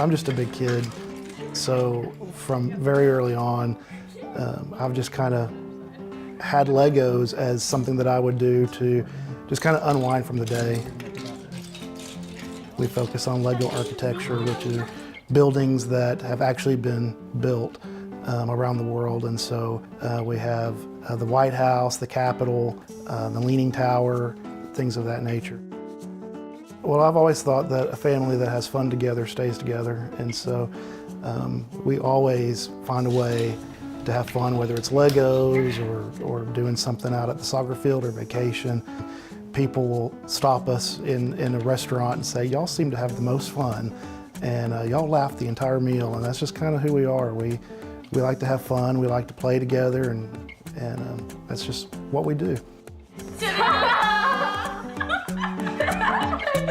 I'm just a big kid, so from very early on, I've just kind of had Legos as something that I would do to just kind of unwind from the day. We focus on Lego architecture, which is buildings that have actually been built around the world. And so we have the White House, the Capitol, the Leaning Tower, things of that nature. Well, I've always thought that a family that has fun together stays together. And so we always find a way to have fun, whether it's Legos or doing something out at the soccer field or vacation. People will stop us in a restaurant and say, y'all seem to have the most fun, and y'all laugh the entire meal, and that's just kind of who we are. We like to have fun, we like to play together, and that's just what we do.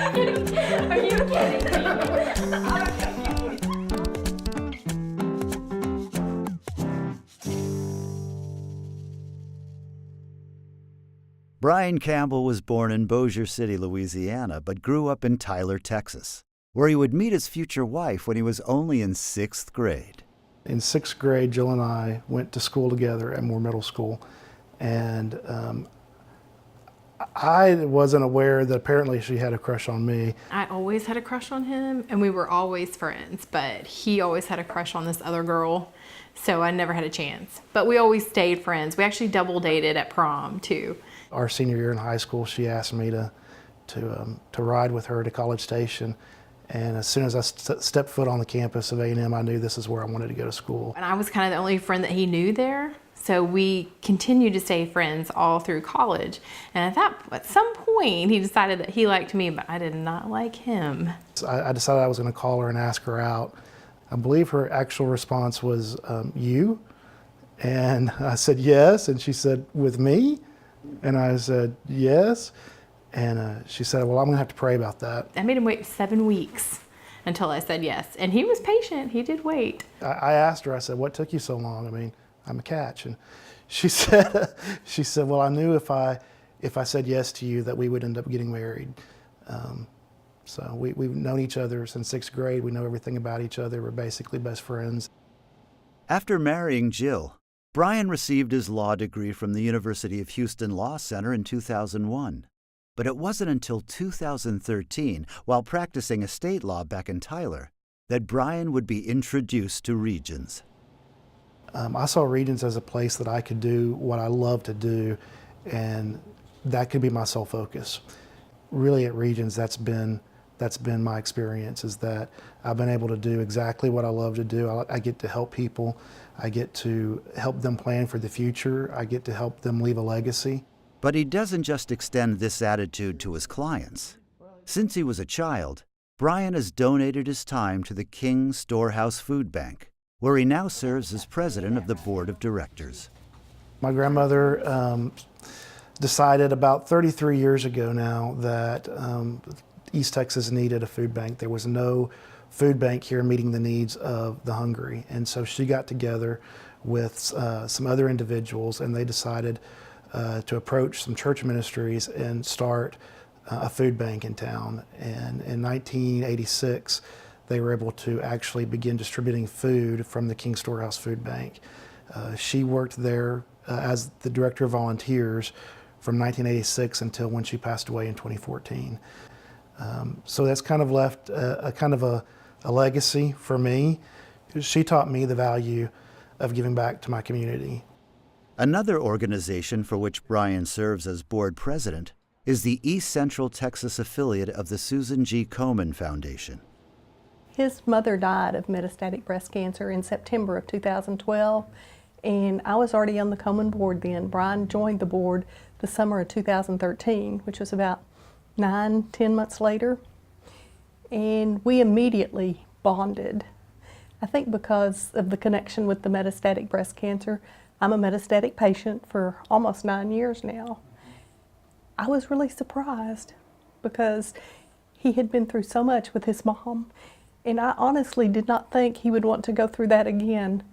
Are you kidding me? Bryan Campbell was born in Bossier City, Louisiana, but grew up in Tyler, Texas, where he would meet his future wife when he was only in 6th grade. In 6th grade, Jill and I went to school together at Moore Middle School, and I wasn't aware that apparently she had a crush on me. I always had a crush on him, and we were always friends, but he always had a crush on this other girl, so I never had a chance. But we always stayed friends. We actually double dated at prom, too. Our senior year in high school, she asked me to ride with her to College Station, and as soon as I stepped foot on the campus of A&M, I knew this is where I wanted to go to school. And I was kind of the only friend that he knew there, so we continued to stay friends all through college. And at some point, he decided that he liked me, but I did not like him. So I decided I was going to call her and ask her out. I believe her actual response was, you? And I said, yes, and she said, with me? And I said, yes. And she said, well, I'm going to have to pray about that. I made him wait 7 weeks until I said yes. And he was patient. He did wait. I asked her, I said, what took you so long? I mean, I'm a catch. And she said, well, I knew if I said yes to you that we would end up getting married. So we've known each other since 6th grade. We know everything about each other. We're basically best friends. After marrying Jill, Bryan received his law degree from the University of Houston Law Center in 2001. But it wasn't until 2013, while practicing estate law back in Tyler, that Bryan would be introduced to Regions. I saw Regions as a place that I could do what I love to do, and that could be my sole focus. Really at Regions, that's been my experience, is that I've been able to do exactly what I love to do. I get to help people. I get to help them plan for the future. I get to help them leave a legacy. But he doesn't just extend this attitude to his clients. Since he was a child, Bryan has donated his time to the King Storehouse Food Bank, where he now serves as president of the board of directors. My grandmother decided about 33 years ago now that East Texas needed a food bank. There was no food bank here meeting the needs of the hungry. And so she got together with some other individuals, and they decided to approach some church ministries and start a food bank in town. And in 1986, they were able to actually begin distributing food from the King Storehouse Food Bank. She worked there as the director of volunteers from 1986 until when she passed away in 2014. So that's kind of left a legacy for me. She taught me the value of giving back to my community. Another organization for which Bryan serves as board president is the East Central Texas affiliate of the Susan G. Komen Foundation. His mother died of metastatic breast cancer in September of 2012, and I was already on the Komen board then. Bryan joined the board the summer of 2013, which was about 9-10 months later, and we immediately bonded. I think because of the connection with the metastatic breast cancer. I'm a metastatic patient for almost 9 years now. I was really surprised because he had been through so much with his mom, and I honestly did not think he would want to go through that again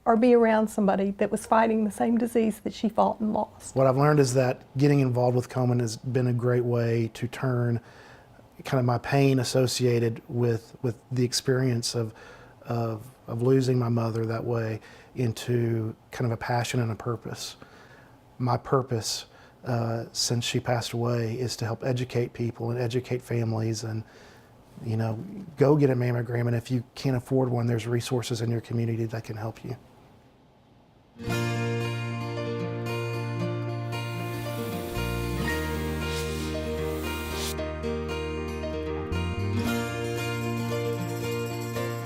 or be around somebody that was fighting the same disease that she fought and lost. What I've learned is that getting involved with Komen has been a great way to turn kind of my pain associated with the experience of losing my mother that way into kind of a passion and a purpose. My purpose since she passed away is to help educate people and educate families, and go get a mammogram, and if you can't afford one, there's resources in your community that can help you.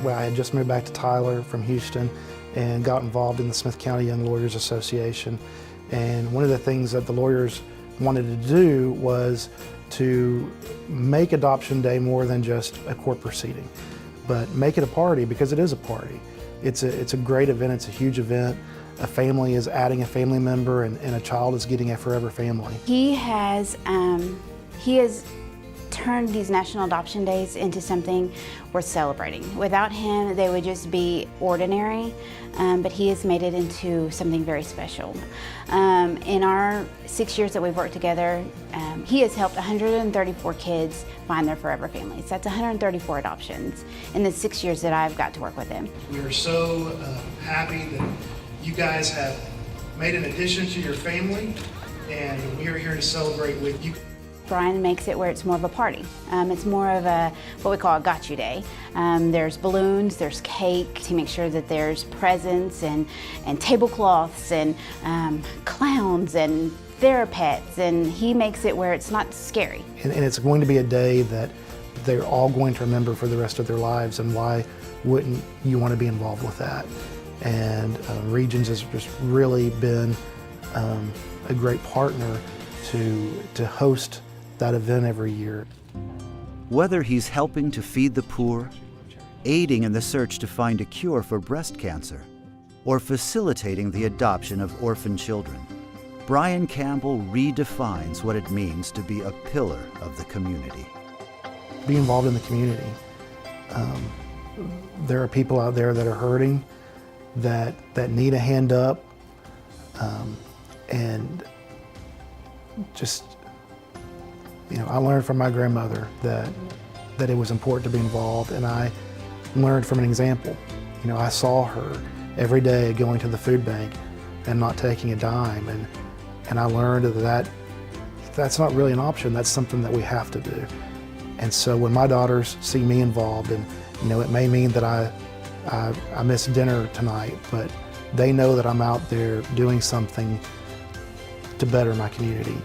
Well, I had just moved back to Tyler from Houston and got involved in the Smith County Young Lawyers Association. And one of the things that the lawyers wanted to do was to make Adoption Day more than just a court proceeding, but make it a party, because it is a party. It's a great event, it's a huge event. A family is adding a family member, and a child is getting a forever family. He has turned these National Adoption Days into something worth celebrating. Without him, they would just be ordinary, but he has made it into something very special. In our 6 years that we've worked together, he has helped 134 kids find their forever families. That's 134 adoptions in the 6 years that I've got to work with him. We are so happy that you guys have made an addition to your family, and we are here to celebrate with you. Bryan makes it where it's more of a party. It's more of what we call a got you day. There's balloons, there's cake. He makes sure that there's presents and tablecloths and clowns and therapets, and he makes it where it's not scary. And it's going to be a day that they're all going to remember for the rest of their lives, and why wouldn't you want to be involved with that? And Regions has just really been a great partner to host that event every year. Whether he's helping to feed the poor, aiding in the search to find a cure for breast cancer, or facilitating the adoption of orphan children, Bryan Campbell redefines what it means to be a pillar of the community. Be involved in the community. There are people out there that are hurting, that need a hand up, and just, I learned from my grandmother that it was important to be involved, and I learned from an example. I saw her every day going to the food bank and not taking a dime, and I learned that that's not really an option. That's something that we have to do. And so when my daughters see me involved, and it may mean that I miss dinner tonight, but they know that I'm out there doing something to better my community.